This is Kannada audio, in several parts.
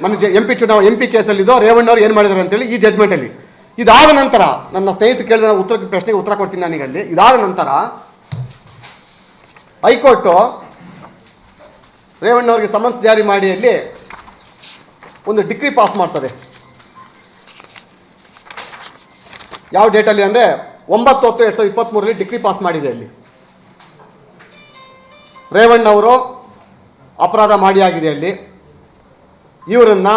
ನನ್ನ MP ಕೇಸಲ್ಲಿದ್ದೋ ರೇವಣ್ಣವ್ರು ಏನು ಮಾಡಿದ್ದಾರೆ ಅಂತೇಳಿ ಈ ಜಡ್ಜ್ಮೆಂಟಲ್ಲಿ. ಇದಾದ ನಂತರ ನನ್ನ ಸ್ನೇಹಿತರು ಕೇಳಿದ ಪ್ರಶ್ನೆಗೆ ಉತ್ತರ ಕೊಡ್ತೀನಿ ನಾನೀಗ ಅಲ್ಲಿ. ಇದಾದ ನಂತರ ಹೈಕೋರ್ಟು ರೇವಣ್ಣವ್ರಿಗೆ ಸಮನ್ಸ್ ಜಾರಿ ಮಾಡಿ ಅಲ್ಲಿ ಒಂದು ಡಿಕ್ರಿ ಪಾಸ್ ಮಾಡ್ತದೆ. ಯಾವ ಡೇಟಲ್ಲಿ ಅಂದರೆ 9/10/2023 ಡಿಕ್ರಿ ಪಾಸ್ ಮಾಡಿದೆ. ಅಲ್ಲಿ ರೇವಣ್ಣವರು ಅಪರಾಧ ಮಾಡಿ ಆಗಿದೆ. ಅಲ್ಲಿ ಇವರನ್ನು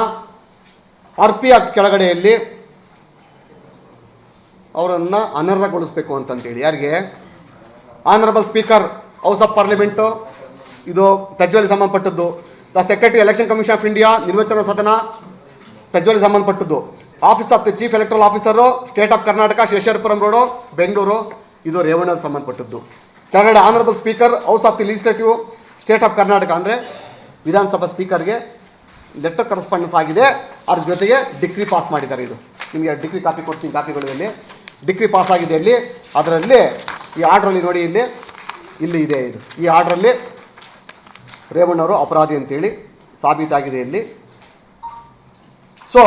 RP ಆಕ್ಟ್ ಕೆಳಗಡೆಯಲ್ಲಿ ಅವರನ್ನು ಅನರ್ಹಗೊಳಿಸಬೇಕು ಅಂತಂತೇಳಿ. ಯಾರಿಗೆ? Honourable speaker house of parliament, ಇದು ಪ್ರಜ್ವಲಿಗೆ ಸಂಬಂಧಪಟ್ಟದ್ದು. The secretary election commission of India, ನಿರ್ವಚನ ಸದನ, ಪ್ರಜ್ವಲಿಗೆ ಸಂಬಂಧಪಟ್ಟದ್ದು. Office of the chief electoral officer, state of Karnataka, Seshadripuram road, Bengaluru, ಇದು ರೇವಣ್ಣವ್ರಿಗೆ ಸಂಬಂಧಪಟ್ಟದ್ದು. ಕೆಳಗಡೆ honourable speaker house of the legislative, state of Karnataka ಅಂದರೆ ವಿಧಾನಸಭಾ ಸ್ಪೀಕರ್ಗೆ ಲೆಟರ್ ಕರೆಸ್ಪಾಂಡೆನ್ಸ್ ಆಗಿದೆ. ಅದ್ರ ಜೊತೆಗೆ ಡಿಕ್ರಿ ಪಾಸ್ ಮಾಡಿದ್ದಾರೆ. ಇದು ನಿಮಗೆ ಡಿಕ್ರಿ ಕಾಪಿ ಕೊಡ್ತೀನಿ, ಕಾಪಿಗಳಲ್ಲಿ ಡಿಕ್ರಿ ಪಾಸ್ ಆಗಿದೆ. ಅಲ್ಲಿ ಅದರಲ್ಲಿ ಈ ಆರ್ಡ್ರಲ್ಲಿ ನೋಡಿ, ಇಲ್ಲಿ ಇದೆ. ಇದು ಈ ಆರ್ಡ್ರಲ್ಲಿ ರೇವಣ್ಣವರು ಅಪರಾಧಿ ಅಂತೇಳಿ ಸಾಬೀತಾಗಿದೆ. ಇಲ್ಲಿ ಸೊ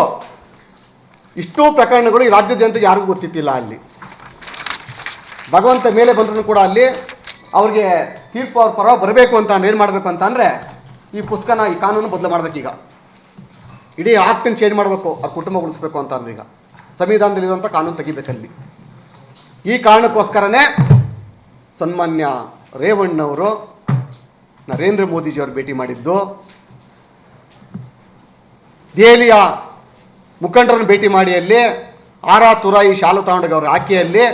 ಇಷ್ಟೂ ಪ್ರಕರಣಗಳು ಈ ರಾಜ್ಯ ಜನತೆಗೆ ಯಾರಿಗೂ ಗೊತ್ತಿತ್ತಿಲ್ಲ. ಅಲ್ಲಿ ಭಗವಂತ ಮೇಲೆ ಬಂದ್ರೂ ಕೂಡ ಅಲ್ಲಿ ಅವ್ರಿಗೆ ತೀರ್ಪು ಅವ್ರ ಪರ ಬರಬೇಕು ಅಂತ ಏನು ಮಾಡಬೇಕು ಅಂತ ಅಂದರೆ ಈ ಪುಸ್ತಕನ, ಈ ಕಾನೂನು ಬದಲು ಮಾಡಬೇಕೀಗ. ಇಡೀ ಆಕ್ಟನ್ನು ಚೇಂಜ್ ಮಾಡಬೇಕು, ಅವ್ರ ಕುಟುಂಬ ಉಳಿಸ್ಬೇಕು ಅಂತ ಅಂದ್ರೆ ಈಗ ಸಂವಿಧಾನದಲ್ಲಿರುವಂಥ ಕಾನೂನು ತೆಗಿಬೇಕಲ್ಲಿ. ಈ ಕಾರಣಕ್ಕೋಸ್ಕರನೇ ಸನ್ಮಾನ್ಯ ರೇವಣ್ಣವರು ನರೇಂದ್ರ ಮೋದಿಜಿಯವರು ಭೇಟಿ ಮಾಡಿದ್ದು, ದೆಹಲಿಯ ಮುಖಂಡರನ್ನು ಭೇಟಿ ಮಾಡಿ ಅಲ್ಲಿ ಆರಾ ತುರಾಯಿ ಶಾಲು ತಗೊಂಡಾಗ ಅವ್ರ ಆಕೆಯಲ್ಲಿ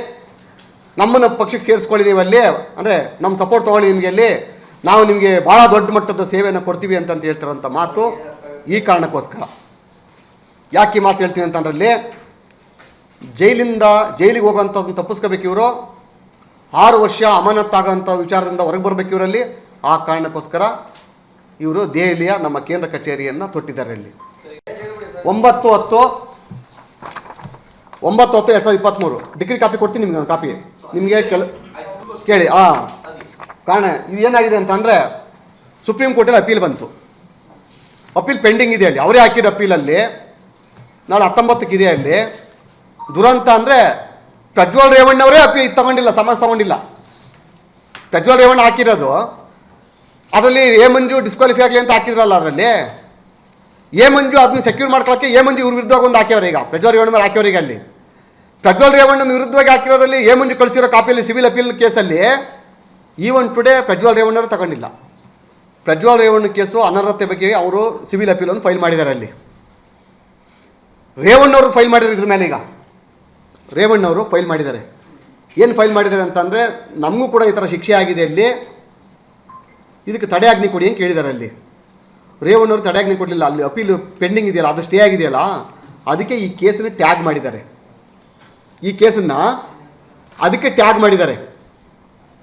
ನಮ್ಮನ್ನು ಪಕ್ಷಕ್ಕೆ ಸೇರಿಸ್ಕೊಳ್ಳಿದ್ದೀವಿ. ಅಲ್ಲಿ ಅಂದರೆ ನಮ್ಮ ಸಪೋರ್ಟ್ ತೊಗೊಳ್ಳಿ ನಿಮಗೆ, ಅಲ್ಲಿ ನಾವು ನಿಮಗೆ ಭಾಳ ದೊಡ್ಡ ಮಟ್ಟದ ಸೇವೆಯನ್ನು ಕೊಡ್ತೀವಿ ಅಂತಂತ ಹೇಳ್ತಾರಂಥ ಮಾತು ಈ ಕಾರಣಕ್ಕೋಸ್ಕರ. ಯಾಕೆ ಈ ಮಾತು ಹೇಳ್ತೀನಿ ಅಂತಂದ್ರಲ್ಲಿ, ಜೈಲಿಗೆ ಹೋಗೋಂಥದ್ದನ್ನು ತಪ್ಪಿಸ್ಕೋಬೇಕು ಇವರು. 6 ವರ್ಷ ಅಮಾನತ್ತಾಗೋಂಥ ವಿಚಾರದಿಂದ ಹೊರಗೆ ಬರಬೇಕು ಇವರಲ್ಲಿ. ಆ ಕಾರಣಕ್ಕೋಸ್ಕರ ಇವರು ದೆಹಲಿಯ ನಮ್ಮ ಕೇಂದ್ರ ಕಚೇರಿಯನ್ನು ತೊಟ್ಟಿದ್ದಾರೆ. ಇಲ್ಲಿ 9/10/2023 ಡಿಗ್ರಿ ಕಾಪಿ ಕೊಡ್ತೀನಿ ನಿಮಗೆ. ಒಂದು ಕಾಪಿ ನಿಮಗೆ ಕೇಳಿ. ಕಾರಣ ಇದು ಏನಾಗಿದೆ ಅಂತಂದರೆ, ಸುಪ್ರೀಂ ಕೋರ್ಟಲ್ಲಿ ಅಪೀಲ್ ಬಂತು. ಅಪೀಲ್ ಪೆಂಡಿಂಗ್ ಇದೆ. ಅಲ್ಲಿ ಅವರೇ ಹಾಕಿರೋ ಅಪೀಲಲ್ಲಿ ನಾಳೆ 19ಕ್ಕೆ ಇದೆ. ಅಲ್ಲಿ ದುರಂತ ಅಂದರೆ ಪ್ರಜ್ವಲ್ ರೇವಣ್ಣವರೇ ಅಪೀಲ್ ತಗೊಂಡಿಲ್ಲ, ಸಮನ್ಸ್ ತಗೊಂಡಿಲ್ಲ. ಪ್ರಜ್ವಲ್ ರೇವಣ್ಣ ಹಾಕಿರೋದು ಅದರಲ್ಲಿ ಎ ಮಂಜು ಡಿಸ್ಕ್ವಾಲಿಫೈ ಆಗಲಿ ಅಂತ ಹಾಕಿದ್ರಲ್ಲ. ಅದರಲ್ಲಿ ಎ ಮಂಜು ಅದನ್ನ ಸೆಕ್ಯೂರ್ ಮಾಡ್ಕೊಳ್ಳೋಕ್ಕೆ ಎ ಮಂಜು ಇವ್ರ ವಿರುದ್ಧವಾಗಿ ಒಂದು ಹಾಕ್ಯವ್ರೆ. ಈಗ ಪ್ರಜ್ವಲ್ ರೇವಣ್ಣ ಮೇಲೆ ಹಾಕ್ಯವ್ರಿಗೆ. ಅಲ್ಲಿ ಪ್ರಜ್ವಲ್ ರೇವಣ್ಣನ ವಿರುದ್ಧವಾಗಿ ಹಾಕಿರೋದ್ರಲ್ಲಿ ಎ ಮಂಜು ಕಳಿಸಿರೋ ಕಾಪಿಯಲ್ಲಿ ಸಿವಿಲ್ ಅಪೀಲ್ ಕೇಸಲ್ಲಿ ಈವನ್ ಟುಡೇ ಪ್ರಜ್ವಲ್ ರೇವಣ್ಣವರು ತಗೊಂಡಿಲ್ಲ. ಪ್ರಜ್ವಲ್ ರೇವಣ್ಣ ಕೇಸು ಅನರ್ಹತೆ ಬಗ್ಗೆ ಅವರು ಸಿವಿಲ್ ಅಪೀಲನ್ನು ಫೈಲ್ ಮಾಡಿದ್ದಾರೆ. ಅಲ್ಲಿ ರೇವಣ್ಣವರು ಫೈಲ್ ಮಾಡಿದ್ದಾರೆ. ಇದ್ರ ಮೇಲೆ ಈಗ ರೇವಣ್ಣವರು ಫೈಲ್ ಮಾಡಿದ್ದಾರೆ. ಏನು ಫೈಲ್ ಮಾಡಿದ್ದಾರೆ ಅಂತಂದರೆ, ನಮಗೂ ಕೂಡ ಈ ಥರ ಶಿಕ್ಷೆ ಆಗಿದೆ, ಅಲ್ಲಿ ಇದಕ್ಕೆ ತಡೆಯಾಜ್ಞೆ ಕೊಡಿ ಅಂತ ಕೇಳಿದ್ದಾರೆ. ಅಲ್ಲಿ ರೇವಣ್ಣವರು ತಡೆಯಾಜ್ಞೆ ಕೊಡಲಿಲ್ಲ. ಅಲ್ಲಿ ಅಪೀಲು ಪೆಂಡಿಂಗ್ ಇದೆಯಲ್ಲ, ಅದು ಸ್ಟೇ ಆಗಿದೆಯಲ್ಲ, ಅದಕ್ಕೆ ಈ ಕೇಸನ್ನು ಟ್ಯಾಗ್ ಮಾಡಿದ್ದಾರೆ. ಈ ಕೇಸನ್ನು ಅದಕ್ಕೆ ಟ್ಯಾಗ್ ಮಾಡಿದ್ದಾರೆ.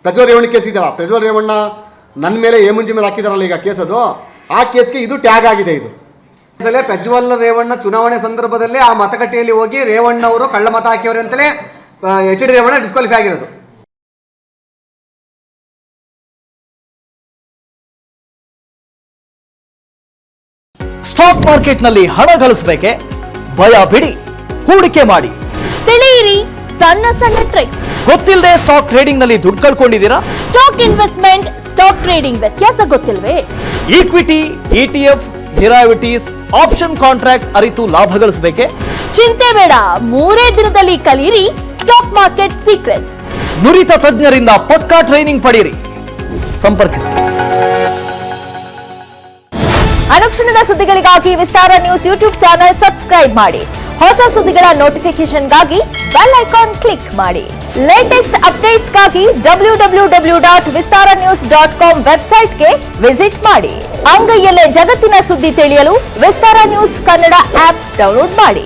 ಪ್ರಜ್ವಲ್ ರೇವಣ್ಣ ಕೇಸ್ ಇದೆಯಲ್ಲ, ಪ್ರಜ್ವಲ್ ರೇವಣ್ಣ ನನ್ನ ಮೇಲೆ ಎ ಮಂಜು ಮೇಲೆ ಹಾಕಿದಾರಲ್ಲ ಈಗ ಕೇಸದು, ಆ ಕೇಸ್ಗೆ ಇದು ಟ್ಯಾಗ್ ಆಗಿದೆ. ಇದು ಪ್ರಜ್ವಲ್ ರೇವಣ್ಣ ಚುನಾವಣೆ ಸಂದರ್ಭದಲ್ಲೇ ಆ ಮತಗಟ್ಟೆಯಲ್ಲಿ ಹೋಗಿ ರೇವಣ್ಣವರು ಕಳ್ಳ ಮತ ಹಾಕಿಯವ್ರೆ ಅಂತಲೇ HD ರೇವಣ್ಣ ಡಿಸ್ಕ್ವಾಲಿಫೈ ಆಗಿರೋದು. ಸ್ಟಾಕ್ ಮಾರ್ಕೆಟ್ನಲ್ಲಿ ಹಣ ಗಳಿಸಬೇಕೆ? ಭಯ ಬಿಡಿ, ಹೂಡಿಕೆ ಮಾಡಿ. ತಿಳಿಯಿರಿ ಸಣ್ಣ ಸಣ್ಣ ಟ್ರಿಕ್ಸ್. ಗೊತ್ತಿಲ್ಲದೆ ಸ್ಟಾಕ್ ಟ್ರೇಡಿಂಗ್ ನಲ್ಲಿ ದುಡ್ಡು ಕಳ್ಕೊಂಡಿದ್ದೀರಾ? ಸ್ಟಾಕ್ ಇನ್ವೆಸ್ಟ್ಮೆಂಟ್, ಸ್ಟಾಕ್ ಟ್ರೇಡಿಂಗ್ ವ್ಯತ್ಯಾಸ ಗೊತ್ತಿಲ್ವೇ? Equity, ETF, derivatives, option contract ಅರಿತು ಲಾಭ ಗಳಿಸಬೇಕೆ? ಚಿಂತೆ ಬೇಡ, 3 ದಿನದಲ್ಲಿ ಕಲಿಯಿರಿ ಸ್ಟಾಕ್ ಮಾರ್ಕೆಟ್ ಸೀಕ್ರೆಟ್ಸ್. ನುರಿತ ತಜ್ಞರಿಂದ ಪಕ್ಕಾ ಟ್ರೈನಿಂಗ್ ಪಡೆಯಿರಿ. ಸಂಪರ್ಕಿಸಿ. ಅನುಕ್ಷಣದ ಸುದ್ದಿಗಳಿಗಾಗಿ ವಿಸ್ತಾರ ನ್ಯೂಸ್ ಯೂಟ್ಯೂಬ್ ಚಾನೆಲ್ ಸಬ್ಸ್ಕ್ರೈಬ್ ಮಾಡಿ. ಹೊಸ ಸುದ್ದಿಗಳ ನೋಟಿಫಿಕೇಶನ್ಗಾಗಿ ಬೆಲ್ ಐಕಾನ್ ಕ್ಲಿಕ್ ಮಾಡಿ. ಲೇಟೆಸ್ಟ್ ಅಪ್ಡೇಟ್ಸ್ಗಾಗಿ www.vistaranews.com ವೆಬ್ಸೈಟ್ಗೆ ವಿಸಿಟ್ ಮಾಡಿ. ಅಂಗೈಯಲ್ಲೇ ಜಗತ್ತಿನ ಸುದ್ದಿ ತಿಳಿಯಲು ವಿಸ್ತಾರ ನ್ಯೂಸ್ ಕನ್ನಡ ಆಪ್ ಡೌನ್ಲೋಡ್ ಮಾಡಿ.